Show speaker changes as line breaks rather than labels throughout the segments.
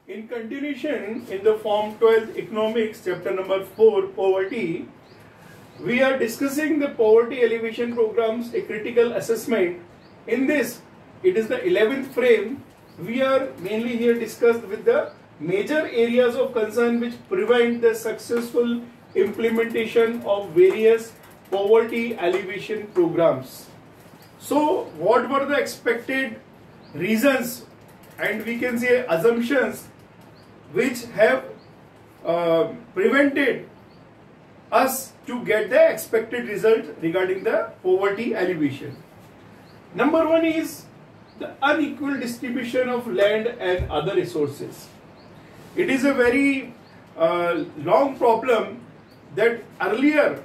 In continuation, in the Form 12 Economics, chapter number 4, Poverty, we are discussing the poverty alleviation programs, a critical assessment. In this, it is the 11th frame. We are mainly here discussed with the major areas of concern which prevent the successful implementation of various poverty alleviation programs. So, what were the expected reasons and we can say assumptions which have prevented us to get the expected result regarding the poverty alleviation? Number one is the unequal distribution of land and other resources. It is a very long problem that earlier,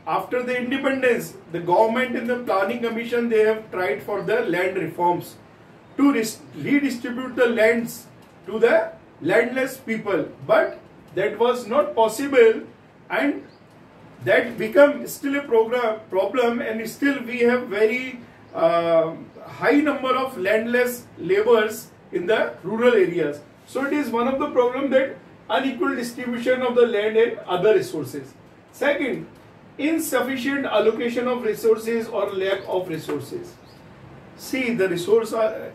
after the independence, the government and the planning commission, they have tried for the land reforms to redistribute the lands to the landless people, but that was not possible, and that become still a problem, and still we have very high number of landless laborers in the rural areas. So it is one of the problem that unequal distribution of the land and other resources. Second, insufficient allocation of resources or lack of resources. See, the resource are,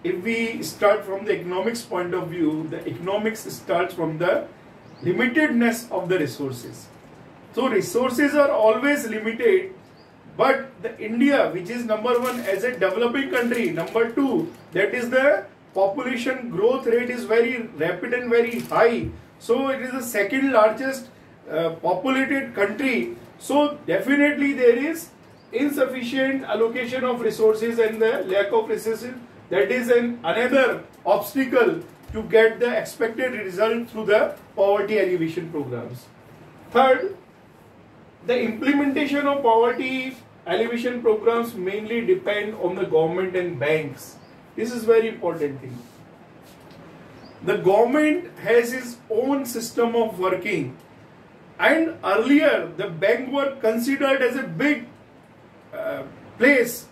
if we start from the economics point of view, the economics starts from the limitedness of the resources. So resources are always limited, but the India, which is number one as a developing country, number two, that is the population growth rate is very rapid and very high. So it is the second largest populated country. So definitely there is insufficient allocation of resources and the lack of resources. That is another obstacle to get the expected result through the poverty alleviation programs. Third, the implementation of poverty alleviation programs mainly depend on the government and banks. This is very important thing. The government has its own system of working, and earlier the bank were considered as a big place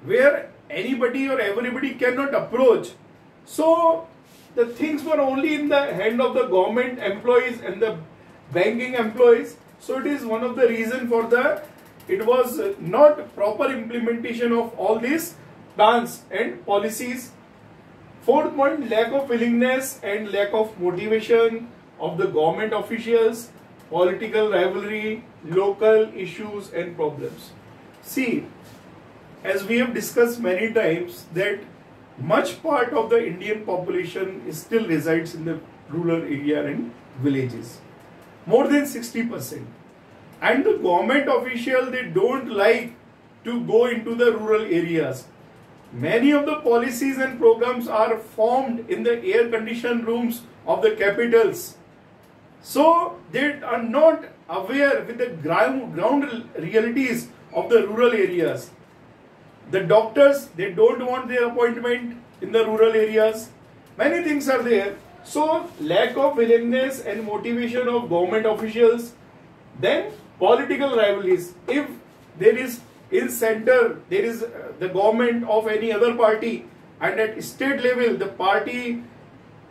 where anybody or everybody cannot approach. So the things were only in the hand of the government employees and the banking employees. So it is one of the reason for it was not proper implementation of all these plans and policies. Fourth point, lack of willingness and lack of motivation of the government officials, political rivalry, local issues and problems. See, as we have discussed many times, that much part of the Indian population still resides in the rural area and villages. More than 60%. And the government official, they don't like to go into the rural areas. Many of the policies and programs are formed in the air-conditioned rooms of the capitals. So they are not aware with the ground realities of the rural areas. The doctors, they don't want their appointment in the rural areas. Many things are there. So lack of willingness and motivation of government officials. Then political rivalries. If there is in center, there is the government of any other party, and at state level the party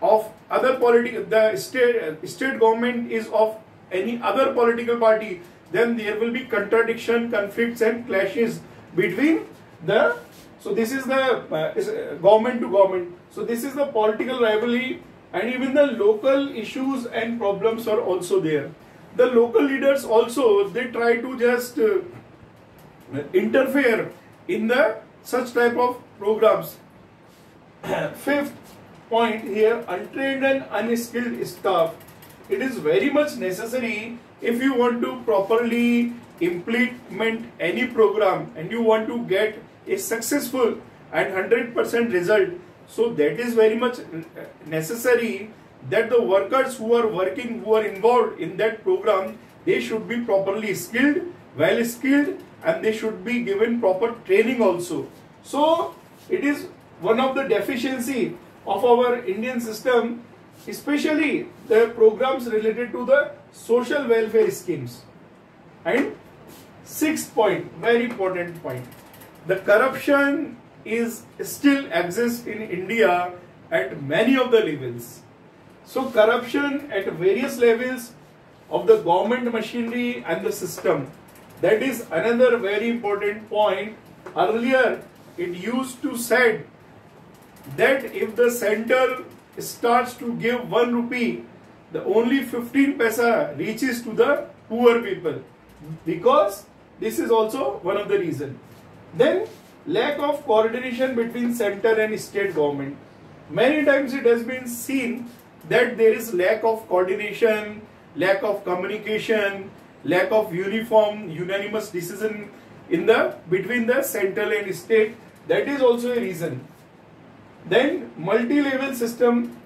of other the state government is of any other political party, then there will be contradiction, conflicts and clashes between the, so this is the government to government. So this is the political rivalry, and even the local issues and problems are also there. The local leaders also, they try to just interfere in the such type of programs. Fifth point here, untrained and unskilled staff. It is very much necessary if you want to properly implement any program and you want to get a successful and 100% result. So that is very much necessary that the workers who are working, who are involved in that program, they should be properly skilled, well skilled, and they should be given proper training also. So it is one of the deficiency of our Indian system, especially the programs related to the social welfare schemes. And sixth point, very important point, the corruption is still exists in India, at many of the levels. So corruption at various levels of the government machinery and the system, that is another very important point. Earlier it used to said that if the center starts to give 1 rupee, the only 15 paisa reaches to the poor people, because this is also one of the reasons. Then lack of coordination between center and state government. Many times it has been seen that there is lack of coordination, lack of communication, lack of unanimous decision in the between the central and state. That is also a reason. Then multi-level system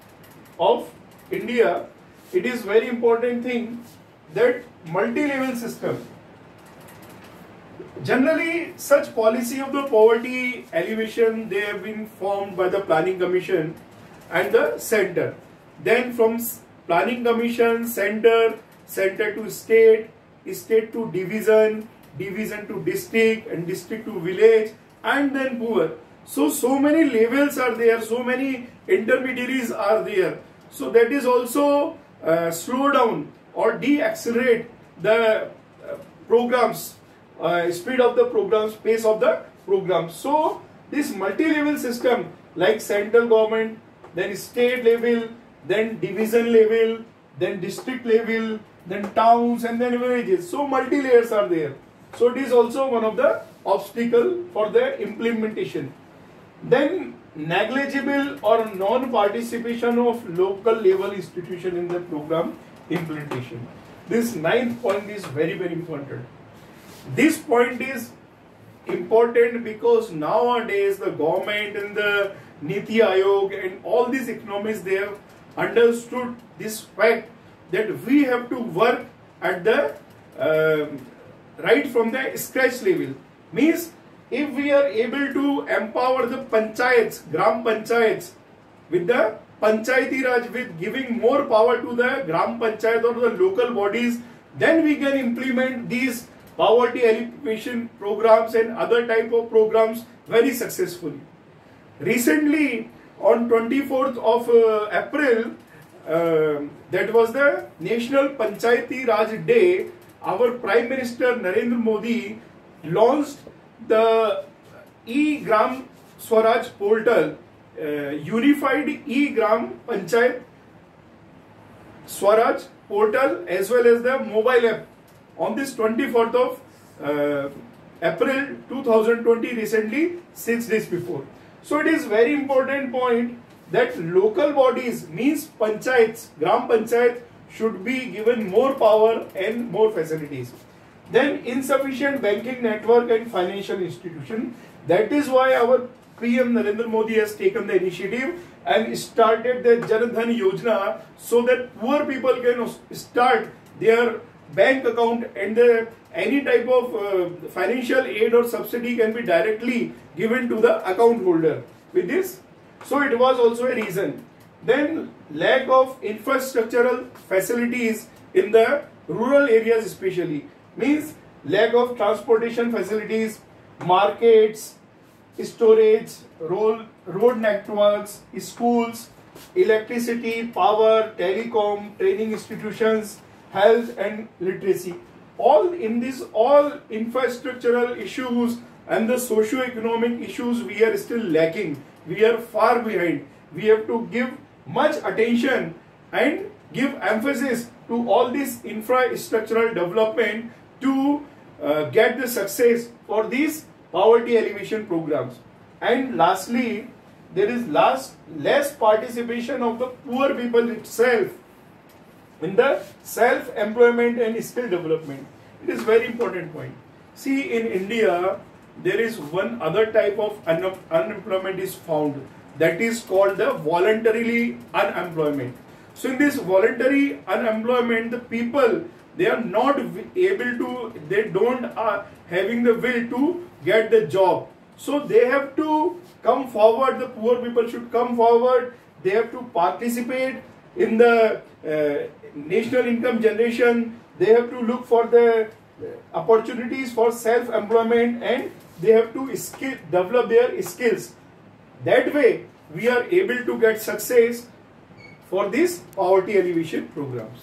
of India, it is very important thing that multi-level system. Generally, such policy of the poverty alleviation, they have been formed by the Planning Commission and the center. Then from Planning Commission, center to state, state to division, division to district, and district to village, and then poor. So many levels are there, so many intermediaries are there. So that is also slow down or de-accelerate the programs, speed of the programs, pace of the programs. So this multi-level system like central government, then state level, then division level, then district level, then towns, and then villages. So multi-layers are there. So it is also one of the obstacle for the implementation. Then negligible or non-participation of local level institution in the program implementation. This 9th point is very important. This point is important because nowadays the government and the Niti Aayog and all these economists, they have understood this fact that we have to work at the right from the scratch level. Means if we are able to empower the panchayats, gram panchayats, with the panchayati raj, with giving more power to the gram panchayat or the local bodies, then we can implement these poverty alleviation programs and other type of programs very successfully. Recently, on 24th of April, that was the National Panchayati Raj Day, our Prime Minister Narendra Modi launched the E-Gram Swaraj portal, unified E-Gram Panchayat Swaraj portal as well as the mobile app on this 24th of April 2020, recently 6 days before. So it is very important point that local bodies means panchayats, gram panchayat should be given more power and more facilities. Then insufficient banking network and financial institution. That is why our PM Narendra Modi has taken the initiative and started the Jan Dhan Yojana so that poor people can start their bank account and any type of financial aid or subsidy can be directly given to the account holder with this. So it was also a reason. Then lack of infrastructural facilities in the rural areas especially, means lack of transportation facilities, markets, storage, road networks, schools, electricity, power, telecom, training institutions, health and literacy. All in this, all infrastructural issues and the socio-economic issues we are still lacking. We are far behind. We have to give much attention and give emphasis to all this infrastructural development to get the success for these poverty alleviation programs. And lastly, there is less participation of the poor people itself in the self-employment and skill development. It is very important point. See, in India, there is one other type of unemployment is found, that is called the voluntarily unemployment. So in this voluntary unemployment, the people, they are not able to, they don't are having the will to get the job. So they have to come forward, the poor people should come forward, they have to participate in the national income generation, they have to look for the opportunities for self-employment and they have to develop their skills. That way, we are able to get success for these poverty alleviation programs.